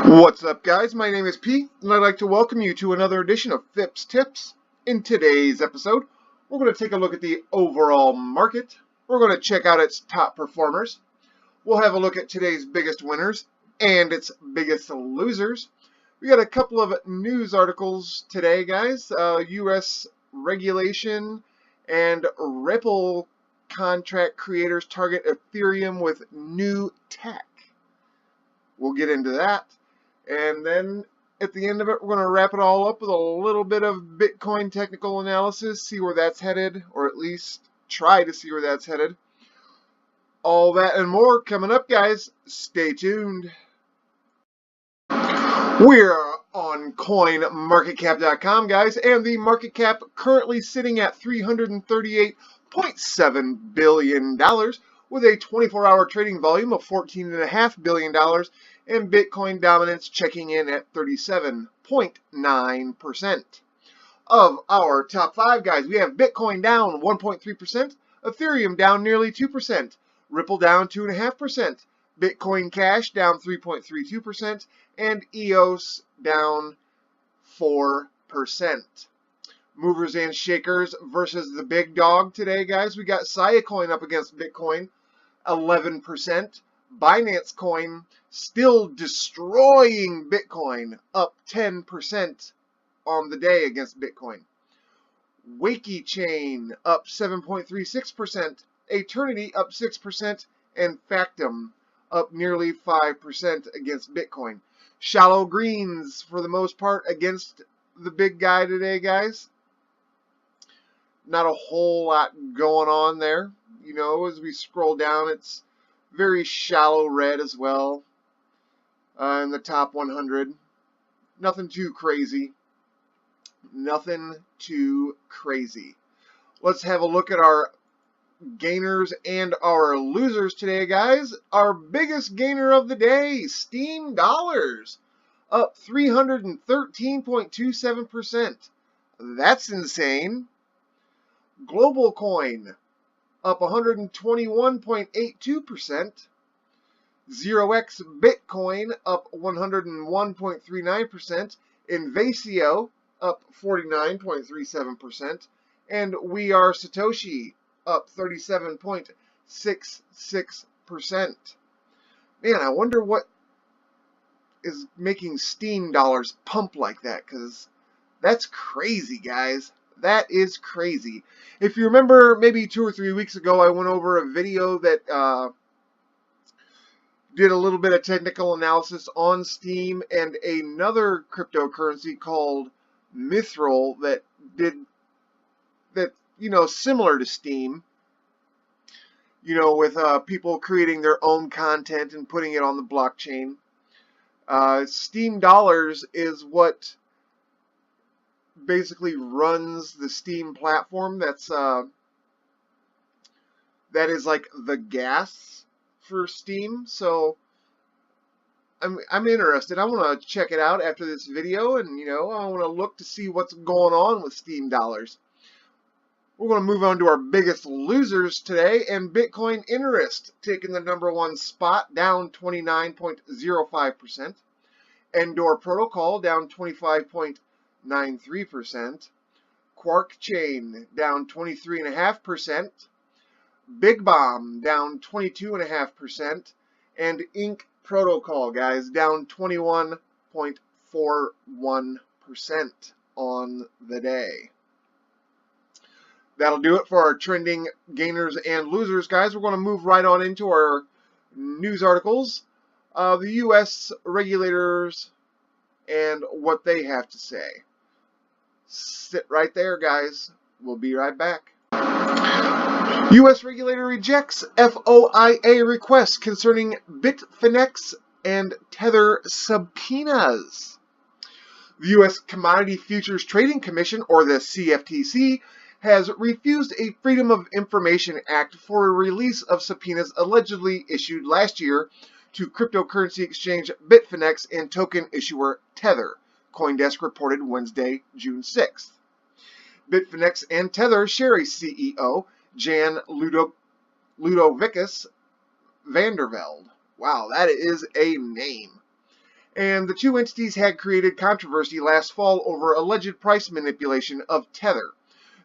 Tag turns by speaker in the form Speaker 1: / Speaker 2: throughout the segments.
Speaker 1: What's up, guys? My name is Pete, and I'd like to welcome you to another edition of Phipps Tips. In today's episode, we're going to take a look at the overall market. We're going to check out its top performers. We'll have a look at today's biggest winners and its biggest losers. We got a couple of news articles today, guys. U.S. regulation and Ripple contract creators target Ethereum with new tech. We'll get into that. And then at the end of it, we're going to wrap it all up with a little bit of Bitcoin technical analysis, see where that's headed, or at least try to see where that's headed. All that and more coming up, guys. Stay tuned. We're on CoinMarketCap.com, guys, and the market cap currently sitting at $338.7 billion with a 24-hour trading volume of $14.5 billion and Bitcoin dominance checking in at 37.9%. Of our top five, guys, we have Bitcoin down 1.3%, Ethereum down nearly 2%, Ripple down 2.5%, Bitcoin Cash down 3.32%, and EOS down 4%. Movers and shakers versus the big dog today, guys. We got Coin up against Bitcoin, 11%. Binance Coin still destroying Bitcoin, up 10% on the day against Bitcoin. Wakey Chain up 7.36%, Eternity up 6%, and Factum up nearly 5% against Bitcoin. Shallow greens, for the most part, against the big guy today, guys. Not a whole lot going on there. You know, as we scroll down, it's very shallow red as well in the top 100. Nothing too crazy. Nothing too crazy. Let's have a look at our gainers and our losers today, guys. Our biggest gainer of the day, Steam dollars, up 313.27%. That's insane. Global Coin up 121.82%. 0x Bitcoin up 101.39%. Invatio up 49.37%. And We Are Satoshi up 37.66%. Man, I wonder what is making Steam dollars pump like that, because that's crazy, guys. That is crazy. If you remember, maybe 2 or 3 weeks ago, I went over a video that did a little bit of technical analysis on Steam and another cryptocurrency called Mithril that similar to Steam, with people creating their own content and putting it on the blockchain. Steam dollars is what basically runs the Steam platform. That is like the gas for Steam. So I'm interested. I want to check it out after this video, and I want to look to see what's going on with Steam dollars. We're going to move on to our biggest losers today, and Bitcoin Interest taking the #1 spot, down 29.05%. Endor Protocol down 25.93%. Quark Chain down 23.5%. Big Bomb down 22.5%. And Ink Protocol, guys, down 21.41% on the day. That'll do it for our trending gainers and losers, guys. We're going to move right on into our news articles. The U.S. regulators and what they have to say. Sit right there, guys. We'll be right back. U.S. regulator rejects FOIA request concerning Bitfinex and Tether subpoenas. The U.S. Commodity Futures Trading Commission, or the CFTC, has refused a Freedom of Information Act for a release of subpoenas allegedly issued last year to cryptocurrency exchange Bitfinex and token issuer Tether, CoinDesk reported Wednesday, June 6th. Bitfinex and Tether share a CEO, Jan Ludovicus Vandervelde. Wow, that is a name. And the two entities had created controversy last fall over alleged price manipulation of Tether.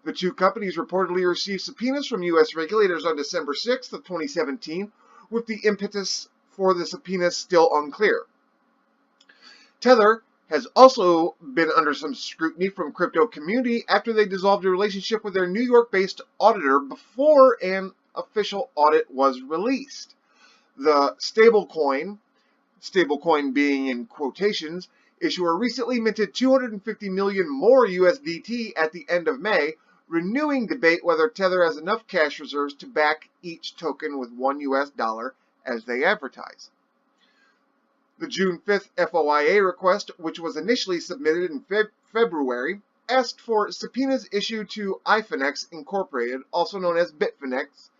Speaker 1: The two companies reportedly received subpoenas from U.S. regulators on December 6th of 2017, with the impetus for the subpoenas still unclear. Tether has also been under some scrutiny from crypto community after they dissolved a relationship with their New York-based auditor before an official audit was released. The stablecoin being in quotations, issuer recently minted 250 million more USDT at the end of May, renewing debate whether Tether has enough cash reserves to back each token with $1 as they advertise. The June 5th FOIA request, which was initially submitted in February, asked for subpoenas issued to iFinex Incorporated, also known as Bitfinex,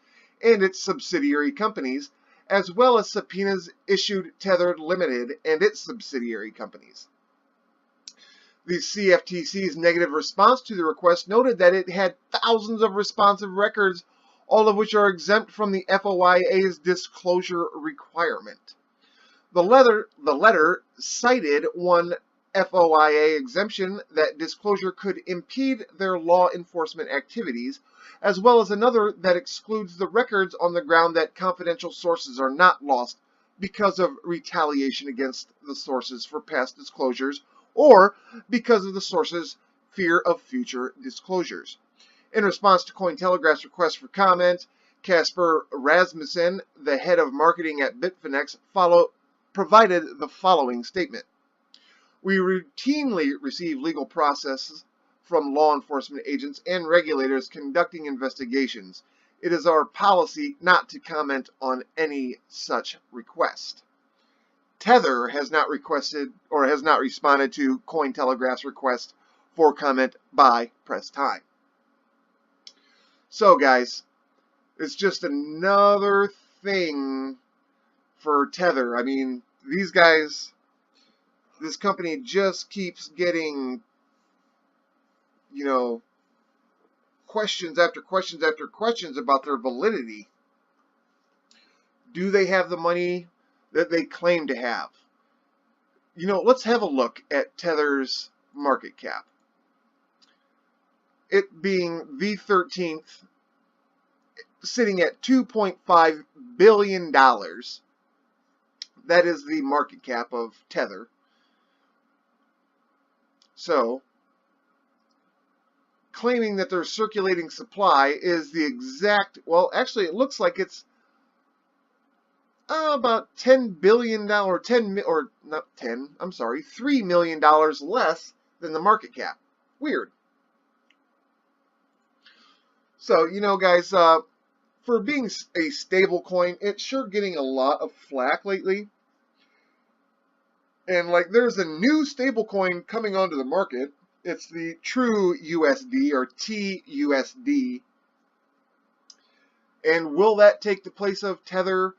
Speaker 1: and its subsidiary companies, as well as subpoenas issued Tether Limited and its subsidiary companies. The CFTC's negative response to the request noted that it had thousands of responsive records, all of which are exempt from the FOIA's disclosure requirement. The letter cited one FOIA exemption that disclosure could impede their law enforcement activities, as well as another that excludes the records on the ground that confidential sources are not lost because of retaliation against the sources for past disclosures or because of the source's fear of future disclosures. In response to Cointelegraph's request for comment, Casper Rasmussen, the head of marketing at Bitfinex, provided the following statement. We routinely receive legal processes from law enforcement agents and regulators conducting investigations. It is our policy not to comment on any such request. Tether has not requested or has not responded to Cointelegraph's request for comment by press time. So guys, it's just another thing for Tether. I mean, these guys, this company just keeps getting, questions after questions after questions about their validity. Do they have the money that they claim to have? Let's have a look at Tether's market cap. It being the 13th, sitting at $2.5 billion. That is the market cap of Tether. So, claiming that their circulating supply is the exact, well, actually it looks like it's about $3 million less than the market cap. Weird. So, guys, for being a stable coin, it's sure getting a lot of flack lately. And there's a new stable coin coming onto the market. It's the True USD or TUSD. And will that take the place of Tether?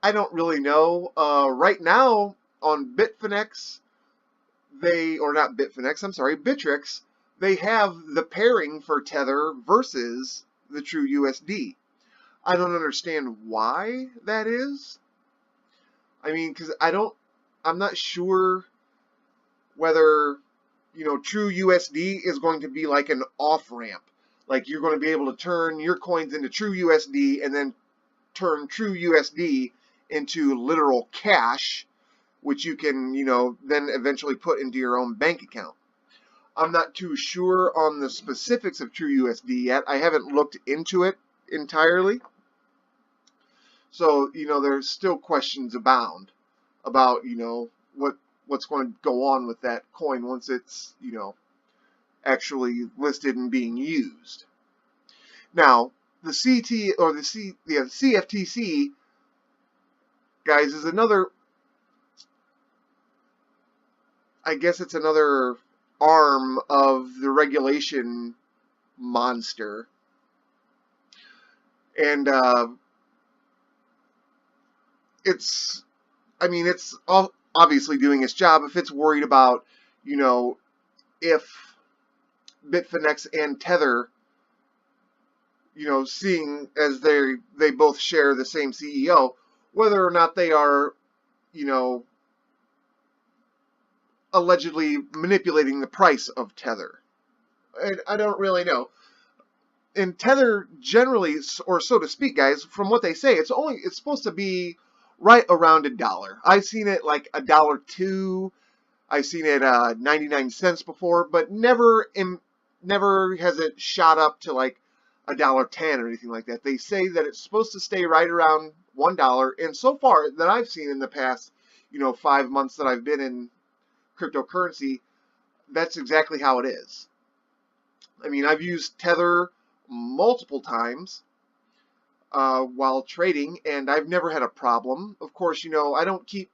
Speaker 1: I don't really know. Right now on Bitrix, they have the pairing for Tether versus the True USD. I don't understand why that is. I mean, because I'm not sure whether, True USD is going to be like an off-ramp. Like you're going to be able to turn your coins into True USD and then turn True USD into literal cash, which you can, then eventually put into your own bank account. I'm not too sure on the specifics of True USD yet. I haven't looked into it entirely. So, there's still questions abound about, what's going to go on with that coin once it's, actually listed and being used. Now, the CFTC, guys, is another, I guess it's another arm of the regulation monster. And it's obviously doing its job if it's worried about, if Bitfinex and Tether, seeing as they both share the same CEO, whether or not they are, allegedly manipulating the price of Tether. I don't really know. And Tether generally, or so to speak, guys, from what they say, it's supposed to be right around $1. I've seen it like $1.02. I've seen it 99 cents before, but never has it shot up to like $1.10 or anything like that. They say that it's supposed to stay right around $1, and so far that I've seen in the past, 5 months that I've been in cryptocurrency, that's exactly how it is. I mean, I've used Tether multiple times while trading, and I've never had a problem. Of course, I don't keep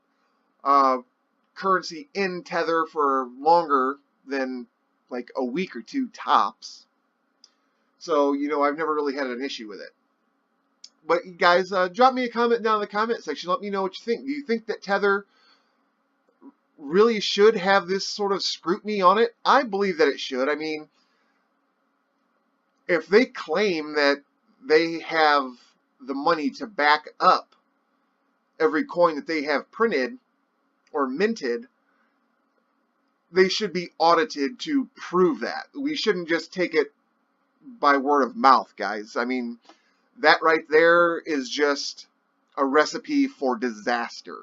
Speaker 1: currency in Tether for longer than like a week or two tops. So, I've never really had an issue with it. But guys, drop me a comment down in the comment section. Let me know what you think. Do you think that Tether really should have this sort of scrutiny on it? I believe that it should. I mean, if they claim that they have the money to back up every coin that they have printed or minted, they should be audited to prove that. We shouldn't just take it by word of mouth, guys. I mean, that right there is just a recipe for disaster.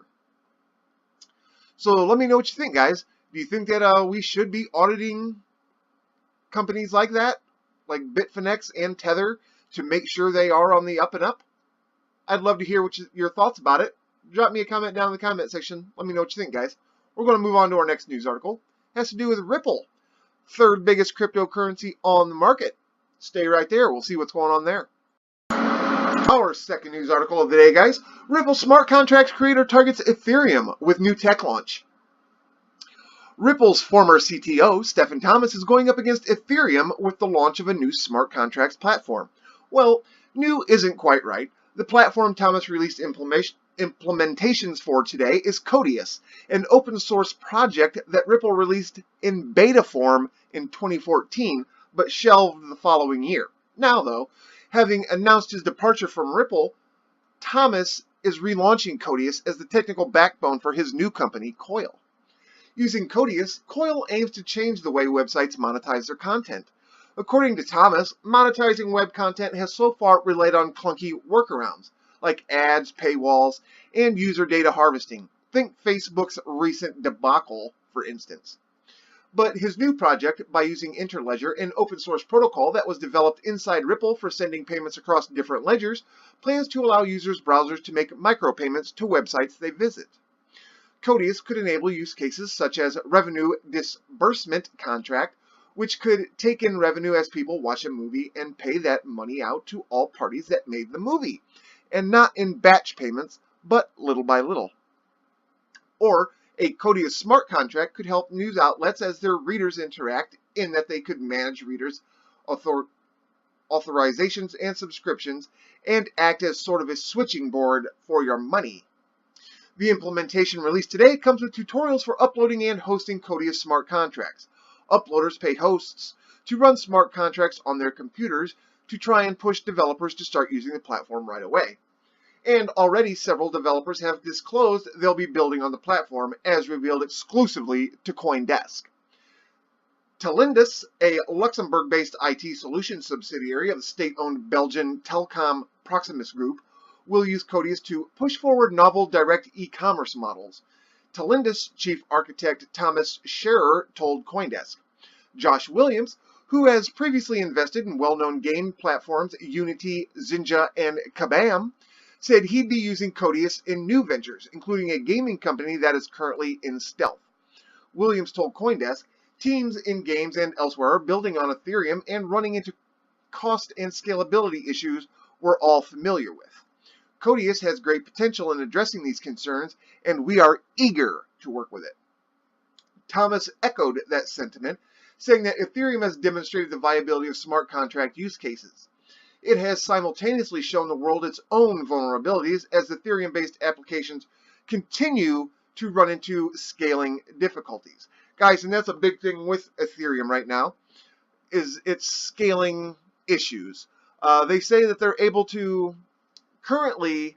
Speaker 1: So let me know what you think, guys. Do you think that we should be auditing companies like that, like Bitfinex and Tether, to make sure they are on the up and up? I'd love to hear your thoughts about it. Drop me a comment down in the comment section. Let me know what you think, guys. We're going to move on to our next news article. It has to do with Ripple, third biggest cryptocurrency on the market. Stay right there. We'll see what's going on there. Our second news article of the day, guys. Ripple smart contracts creator targets Ethereum with new tech launch. Ripple's former CTO, Stephen Thomas, is going up against Ethereum with the launch of a new smart contracts platform. Well, new isn't quite right. The platform Thomas released implementations for today is Codius, an open source project that Ripple released in beta form in 2014, but shelved the following year. Now, though, having announced his departure from Ripple, Thomas is relaunching Codius as the technical backbone for his new company, Coil. Using Codius, Coil aims to change the way websites monetize their content. According to Thomas, monetizing web content has so far relied on clunky workarounds, like ads, paywalls, and user data harvesting. Think Facebook's recent debacle, for instance. But his new project, by using Interledger, an open source protocol that was developed inside Ripple for sending payments across different ledgers, plans to allow users' browsers to make micropayments to websites they visit. Codius could enable use cases such as revenue disbursement contract, which could take in revenue as people watch a movie and pay that money out to all parties that made the movie, and not in batch payments, but little by little. Or a Codius smart contract could help news outlets as their readers interact, in that they could manage readers' authorizations and subscriptions and act as sort of a switching board for your money. The implementation released today comes with tutorials for uploading and hosting Codius smart contracts. Uploaders pay hosts to run smart contracts on their computers to try and push developers to start using the platform right away. And already several developers have disclosed they'll be building on the platform, as revealed exclusively to CoinDesk. Telindus, a Luxembourg-based IT solutions subsidiary of the state-owned Belgian telecom Proximus Group, will use Codius to push forward novel direct e-commerce models. Telindus chief architect Thomas Scherer told CoinDesk. Josh Williams, who has previously invested in well-known game platforms Unity, Zynga, and Kabam, said he'd be using Codius in new ventures, including a gaming company that is currently in stealth. Williams told CoinDesk, teams in games and elsewhere are building on Ethereum and running into cost and scalability issues we're all familiar with. Codius has great potential in addressing these concerns, and we are eager to work with it. Thomas echoed that sentiment, saying that Ethereum has demonstrated the viability of smart contract use cases. It has simultaneously shown the world its own vulnerabilities as Ethereum-based applications continue to run into scaling difficulties. Guys, and that's a big thing with Ethereum right now, is its scaling issues. They say that they're able to currently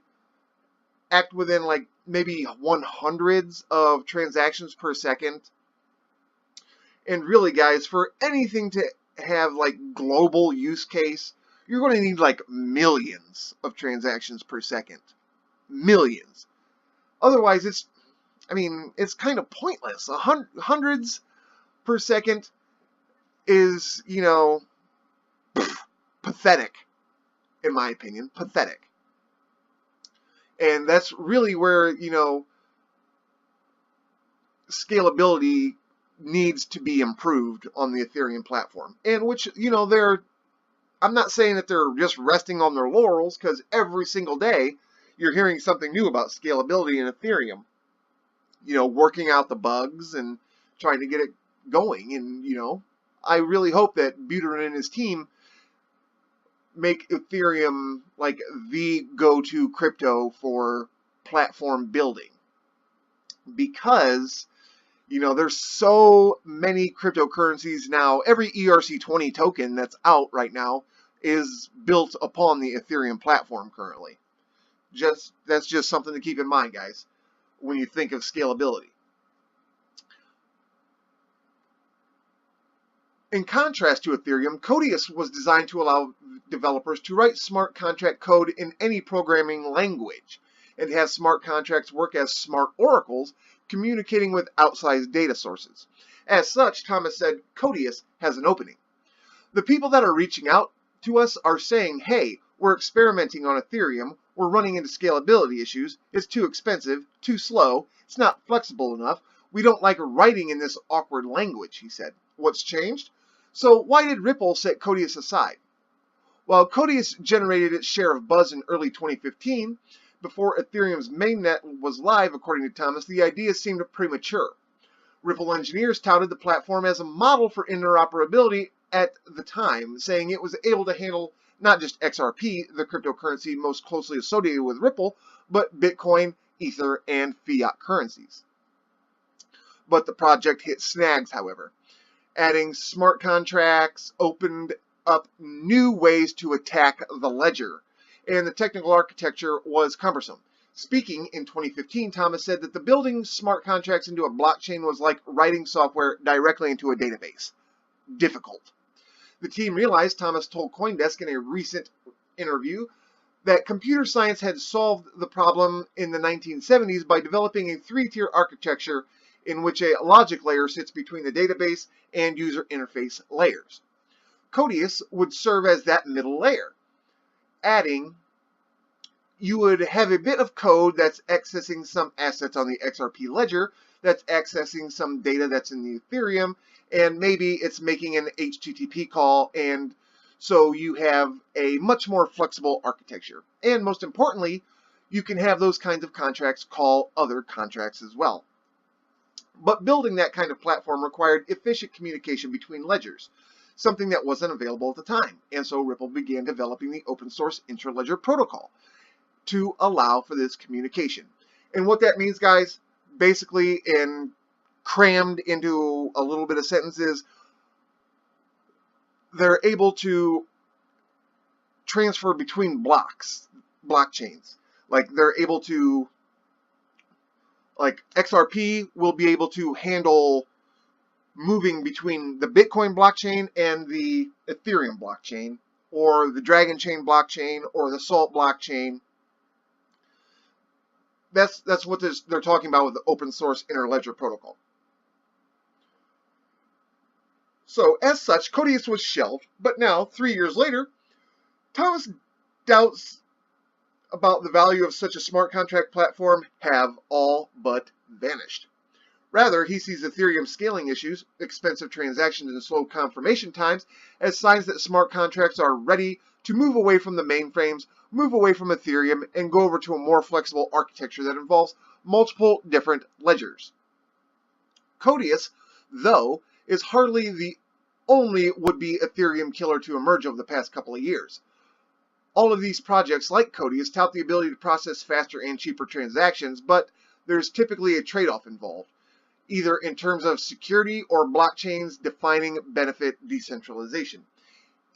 Speaker 1: act within like maybe 100s of transactions per second And really, guys, for anything to have like global use case, you're going to need like millions of transactions per second. Millions. Otherwise, it's kind of pointless. Hundreds per second is, pathetic, in my opinion. Pathetic. And that's really where, scalability needs to be improved on the Ethereum platform. And which, I'm not saying that they're just resting on their laurels, because every single day you're hearing something new about scalability in Ethereum. Working out the bugs and trying to get it going. And, I really hope that Buterin and his team make Ethereum like the go-to crypto for platform building. Because, there's so many cryptocurrencies now. Every ERC20 token that's out right now is built upon the Ethereum platform currently. That's just something to keep in mind, guys, when you think of scalability. In contrast to Ethereum, Codius was designed to allow developers to write smart contract code in any programming language and have smart contracts work as smart oracles, communicating with outside data sources. As such, Thomas said, Codius has an opening. The people that are reaching out to us are saying, hey, we're experimenting on Ethereum, we're running into scalability issues, it's too expensive, too slow, it's not flexible enough, we don't like writing in this awkward language, he said. What's changed? So why did Ripple set Codius aside? While Codius generated its share of buzz in early 2015, before Ethereum's mainnet was live, according to Thomas, the idea seemed premature. Ripple engineers touted the platform as a model for interoperability at the time, saying it was able to handle not just XRP, the cryptocurrency most closely associated with Ripple, but Bitcoin, Ether, and fiat currencies. But the project hit snags, however. Adding smart contracts opened up new ways to attack the ledger, and the technical architecture was cumbersome. Speaking in 2015, Thomas said that the building smart contracts into a blockchain was like writing software directly into a database. Difficult. The team realized, Thomas told CoinDesk in a recent interview, that computer science had solved the problem in the 1970s by developing a three-tier architecture in which a logic layer sits between the database and user interface layers. Codius would serve as that middle layer. Adding, you would have a bit of code that's accessing some assets on the XRP ledger, that's accessing some data that's in the Ethereum, and maybe it's making an HTTP call, and so you have a much more flexible architecture. And most importantly, you can have those kinds of contracts call other contracts as well. But building that kind of platform required efficient communication between ledgers, something that wasn't available at the time. And so Ripple began developing the open source intraledger protocol to allow for this communication. And what that means, guys, basically, and crammed into a little bit of sentences, they're able to transfer between blockchains. Like they're able to, like XRP will be able to handle moving between the Bitcoin blockchain and the Ethereum blockchain, or the Dragon Chain blockchain, or the Salt blockchain. That's what they're talking about with the open source interledger protocol. So as such, Codius was shelved, but now, 3 years later, Thomas' doubts about the value of such a smart contract platform have all but vanished. Rather, he sees Ethereum scaling issues, expensive transactions, and slow confirmation times as signs that smart contracts are ready to move away from the mainframes, move away from Ethereum, and go over to a more flexible architecture that involves multiple different ledgers. Codius, though, is hardly the only would-be Ethereum killer to emerge over the past couple of years. All of these projects, like Codius, tout the ability to process faster and cheaper transactions, but there's typically a trade-off involved, either in terms of security or blockchains defining benefit decentralization.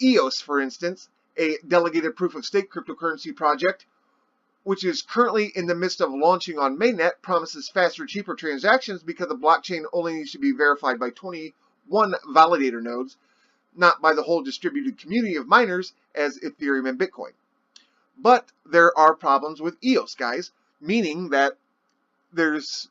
Speaker 1: EOS, for instance, a delegated proof-of-stake cryptocurrency project, which is currently in the midst of launching on mainnet, promises faster, cheaper transactions because the blockchain only needs to be verified by 20 one validator nodes, not by the whole distributed community of miners as Ethereum and Bitcoin. But there are problems with EOS, guys, meaning that there's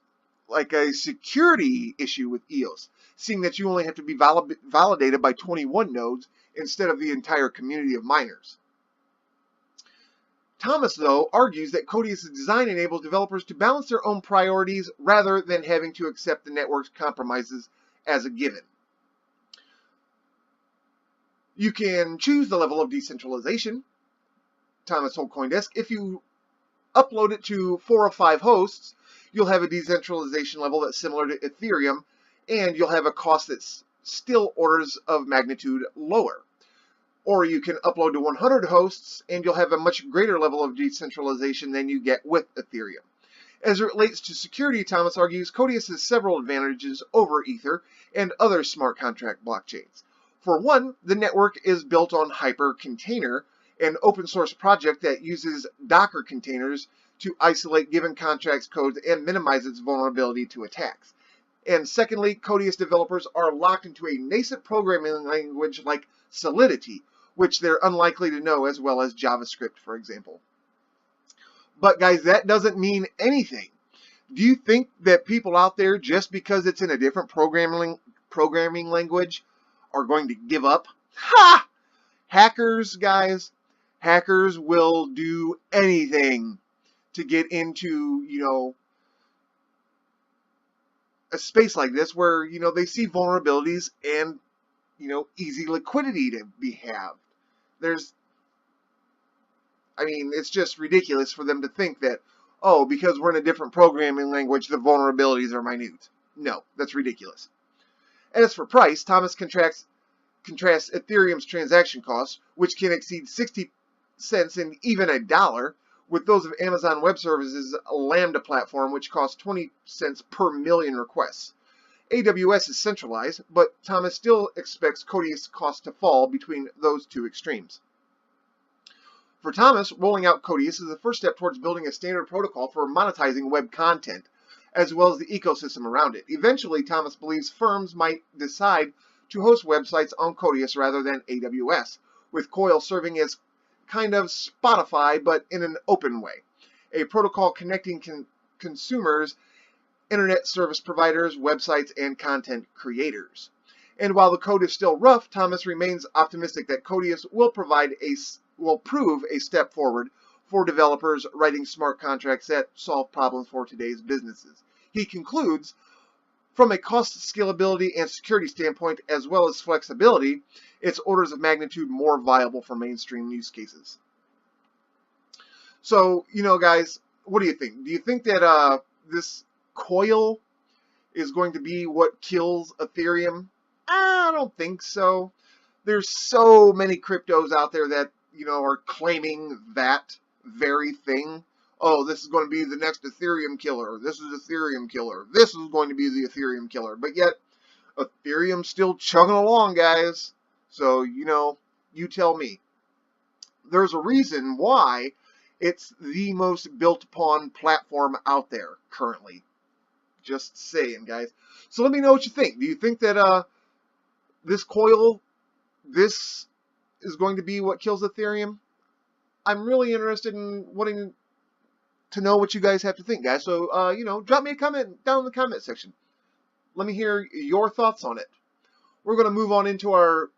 Speaker 1: like a security issue with EOS, seeing that you only have to be validated by 21 nodes instead of the entire community of miners. Thomas, though, argues that Codius' design enables developers to balance their own priorities rather than having to accept the network's compromises as a given. You can choose the level of decentralization, Thomas told CoinDesk. If you upload it to 4 of 5 hosts, you'll have a decentralization level that's similar to Ethereum, and you'll have a cost that's still orders of magnitude lower. Or you can upload to 100 hosts, and you'll have a much greater level of decentralization than you get with Ethereum. As it relates to security, Thomas argues, Codius has several advantages over Ether and other smart contract blockchains. For one, the network is built on Hyper-Container, an open source project that uses Docker containers to isolate given contracts codes and minimize its vulnerability to attacks. And secondly, Codius developers are locked into a nascent programming language like Solidity, which they're unlikely to know as well as JavaScript, for example. But guys, that doesn't mean anything. Do you think that people out there, just because it's in a different programming language, are going to give up? Ha! Hackers, guys, hackers will do anything to get into, a space like this where, they see vulnerabilities and, easy liquidity to be halved. It's just ridiculous for them to think that, oh, because we're in a different programming language, the vulnerabilities are minute. No, that's ridiculous. As for price, Thomas contrasts Ethereum's transaction costs, which can exceed 60 cents and even $1, with those of Amazon Web Services' Lambda platform, which costs 20 cents per million requests. AWS is centralized, but Thomas still expects Codius costs to fall between those two extremes. For Thomas, rolling out Codius is the first step towards building a standard protocol for monetizing web content, as well as the ecosystem around it. Eventually, Thomas believes firms might decide to host websites on Codius rather than AWS, with Coil serving as kind of Spotify, but in an open way, a protocol connecting consumers, internet service providers, websites, and content creators. And while the code is still rough, Thomas remains optimistic that Codius will prove a step forward for developers writing smart contracts that solve problems for today's businesses. He concludes, from a cost, scalability, and security standpoint, as well as flexibility, it's orders of magnitude more viable for mainstream use cases. So, guys, what do you think? Do you think that this Coil is going to be what kills Ethereum? I don't think so. There's so many cryptos out there that, are claiming that very thing. Oh, this is going to be the next Ethereum killer. This is Ethereum killer. This is going to be the Ethereum killer. But yet, Ethereum's still chugging along, guys. So, you tell me. There's a reason why it's the most built upon platform out there currently. Just saying, guys. So let me know what you think. Do you think that this Coil, this is going to be what kills Ethereum? I'm really interested in wanting to know what you guys have to think, guys. So, drop me a comment down in the comment section. Let me hear your thoughts on it. We're going to move on into our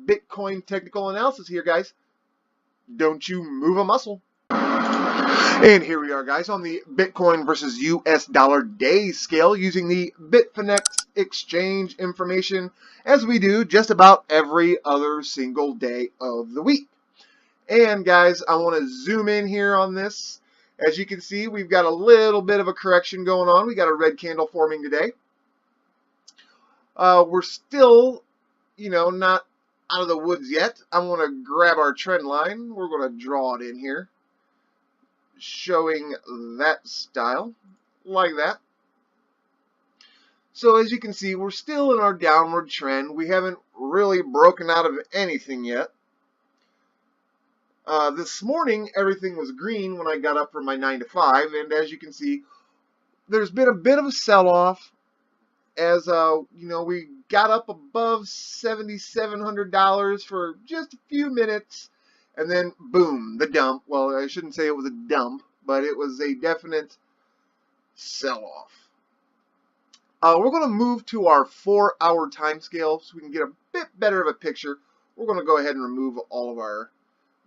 Speaker 1: Bitcoin technical analysis here, guys. Don't you move a muscle. And here we are, guys, on the Bitcoin versus US dollar day scale using the Bitfinex exchange information, as we do just about every other single day of the week. And guys, I want to zoom in here on this. As you can see, we've got a little bit of a correction going on. We got a red candle forming today. We're still, not out of the woods yet. I want to grab our trend line. We're going to draw it in here, showing that style, like that. So as you can see, we're still in our downward trend. We haven't really broken out of anything yet. This morning, everything was green when I got up from my 9 to 5, and as you can see, there's been a bit of a sell-off as, we got up above $7,700 for just a few minutes, and then boom, the dump. Well, I shouldn't say it was a dump, but it was a definite sell-off. We're going to move to our 4-hour time scale so we can get a bit better of a picture. We're going to go ahead and remove all of our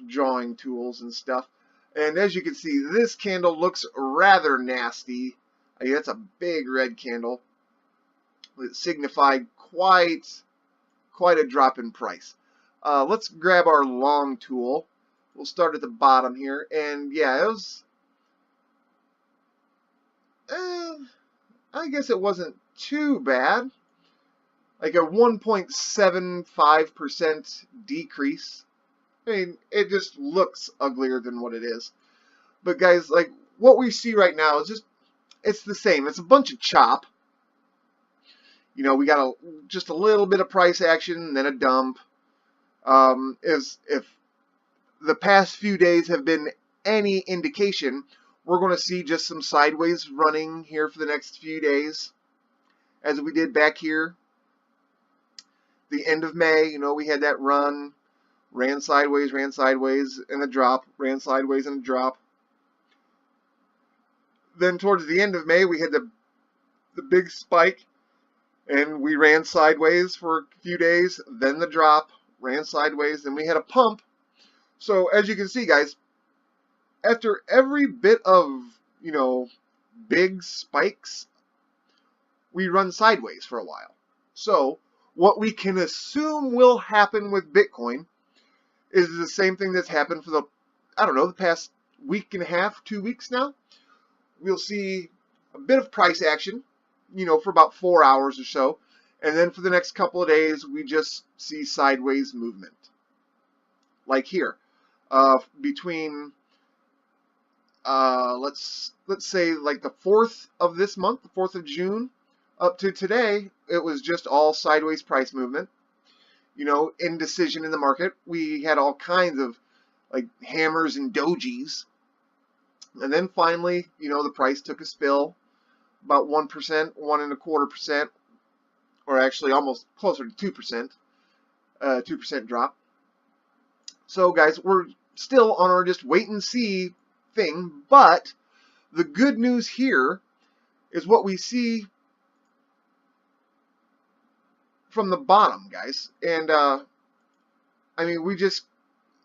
Speaker 1: drawing tools and stuff. And as you can see, this candle looks rather nasty. That's a big red candle. It signified quite a drop in price. Let's grab our long tool. We'll start at the bottom here. And yeah, it was... I guess it wasn't too bad. Like a 1.75% decrease. I mean, it just looks uglier than what it is. But guys, like what we see right now is it's the same. It's a bunch of chop. You know, we got just a little bit of price action and then a dump. If the past few days have been any indication, we're going to see just some sideways running here for the next few days, as we did back here. The end of May, you know, we had that run, ran sideways, and a drop, ran sideways and a drop. Then towards the end of May, we had the big spike, and we ran sideways for a few days, then the drop, ran sideways, then we had a pump. So as you can see, guys, after every bit of, you know, big spikes, we run sideways for a while. So what we can assume will happen with Bitcoin is the same thing that's happened for the, I don't know, the past week and a half, 2 weeks now. We'll see a bit of price action, you know, for about 4 hours or so. And then for the next couple of days, we just see sideways movement. Like here, between, let's say like the 4th of this month, the 4th of June, up to today, it was just all sideways price movement. You know, indecision in the market. We had all kinds of like hammers and dojis. And then finally, you know, the price took a spill, about 1%, 1.25%, or actually almost closer to 2%, 2% drop. So guys, we're still on our just wait and see thing, but the good news here is what we see from the bottom, guys. And I mean, we just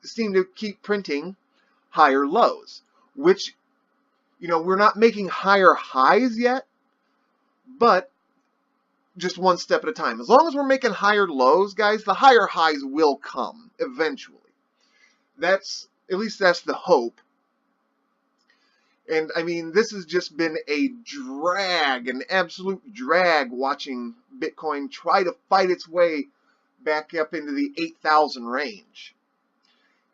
Speaker 1: seem to keep printing higher lows, which, you know, we're not making higher highs yet, but just one step at a time. As long as we're making higher lows, guys, the higher highs will come eventually. That's, at least that's the hope. And I mean, this has just been a drag, an absolute drag, watching Bitcoin try to fight its way back up into the 8,000 range.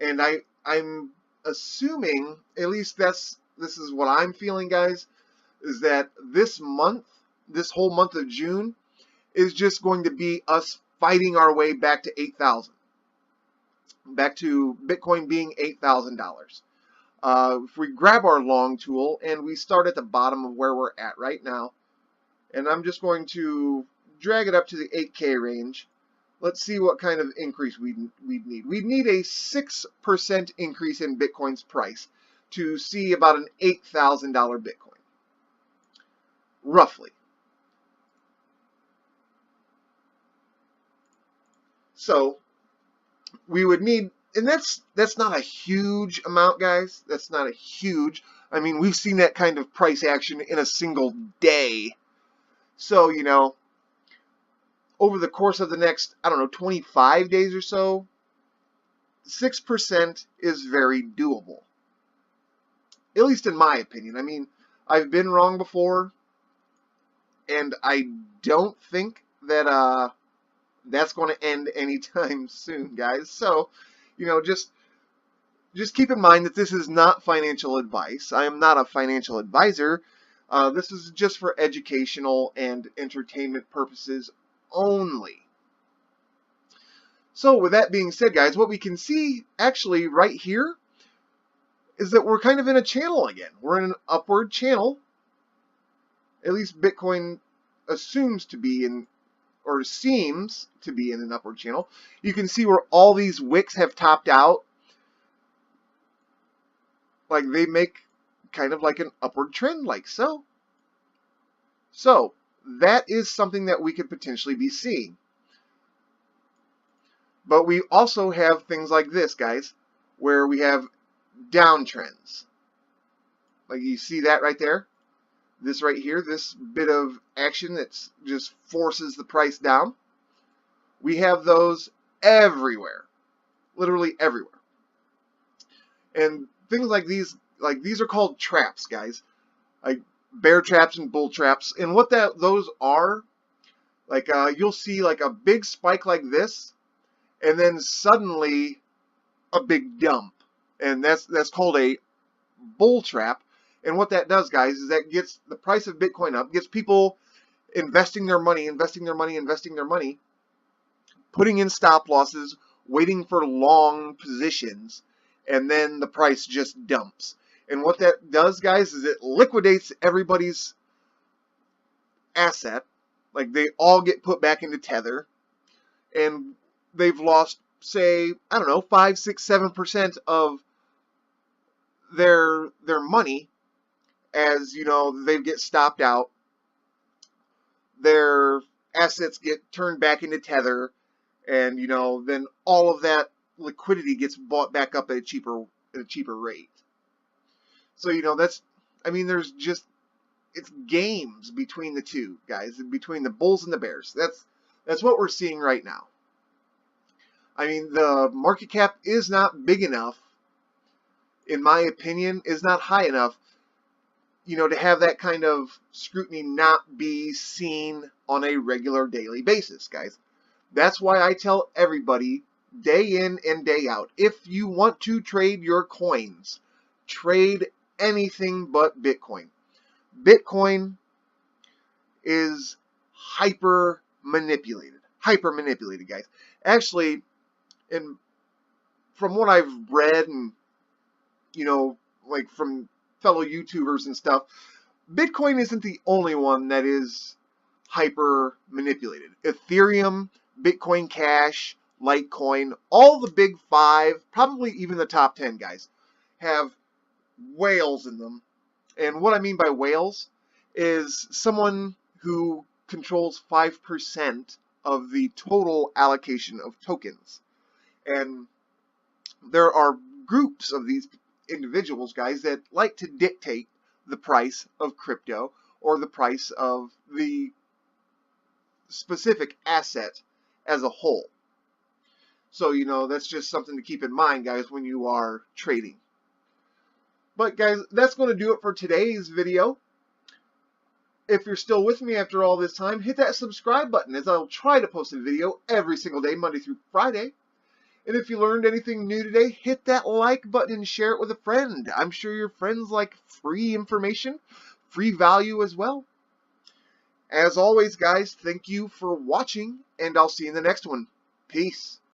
Speaker 1: And I'm assuming, at least this is what I'm feeling, guys, is that this month, this whole month of June, is just going to be us fighting our way back to 8,000. Back to Bitcoin being $8,000. If we grab our long tool and we start at the bottom of where we're at right now, and I'm just going to drag it up to the 8K range. Let's see what kind of increase we'd need. We'd need a 6% increase in Bitcoin's price to see about an $8,000 Bitcoin, roughly. So we would need, and that's not a huge amount, guys. That's not a huge. I mean, we've seen that kind of price action in a single day. So, you know, over the course of the next, I don't know, 25 days or so, 6% is very doable. At least in my opinion. I mean, I've been wrong before, and I don't think that that's going to end anytime soon, guys. So, you know, just keep in mind that this is not financial advice. I am not a financial advisor. This is just for educational and entertainment purposes only. So with that being said, guys, what we can see actually right here is that we're kind of in a channel again. We're in an upward channel. At least Bitcoin assumes to be in or seems to be in an upward channel. You can see where all these wicks have topped out. Like they make kind of like an upward trend, like so. So that is something that we could potentially be seeing. But we also have things like this, guys, where we have downtrends. Like you see that right there? This right here, this bit of action that just forces the price down. We have those everywhere. Literally everywhere. And things like these are called traps, guys. Like bear traps and bull traps. And what those are, like you'll see like a big spike like this, and then suddenly a big dump. And that's called a bull trap. And what that does, guys, is that gets the price of Bitcoin up, gets people investing their money, putting in stop losses, waiting for long positions, and then the price just dumps. And what that does, guys, is it liquidates everybody's asset. Like they all get put back into Tether, and they've lost, say, I don't know, 5, 6, 7% of their money. As you know, they get stopped out, their assets get turned back into Tether, and you know, then all of that liquidity gets bought back up at a cheaper rate. So you know, there's just, it's games between the two, guys, between the bulls and the bears. That's what we're seeing right now. I mean, the market cap is not big enough, in my opinion, is not high enough, you know, to have that kind of scrutiny not be seen on a regular daily basis, guys. That's why I tell everybody day in and day out, if you want to trade your coins, trade anything but Bitcoin. Bitcoin is hyper manipulated, guys. Actually, from what I've read and, you know, like from fellow YouTubers and stuff, Bitcoin isn't the only one that is hyper manipulated. Ethereum, Bitcoin Cash, Litecoin, all the big 5, probably even the top 10, guys, have whales in them. And what I mean by whales is someone who controls 5% of the total allocation of tokens. And there are groups of these individuals, guys, that like to dictate the price of crypto or the price of the specific asset as a whole. So, you know, that's just something to keep in mind, guys, when you are trading. But, guys, that's going to do it for today's video. If you're still with me after all this time, hit that subscribe button, as I'll try to post a video every single day, Monday through Friday. And if you learned anything new today, hit that like button and share it with a friend. I'm sure your friends like free information, free value as well. As always, guys, thank you for watching, and I'll see you in the next one. Peace.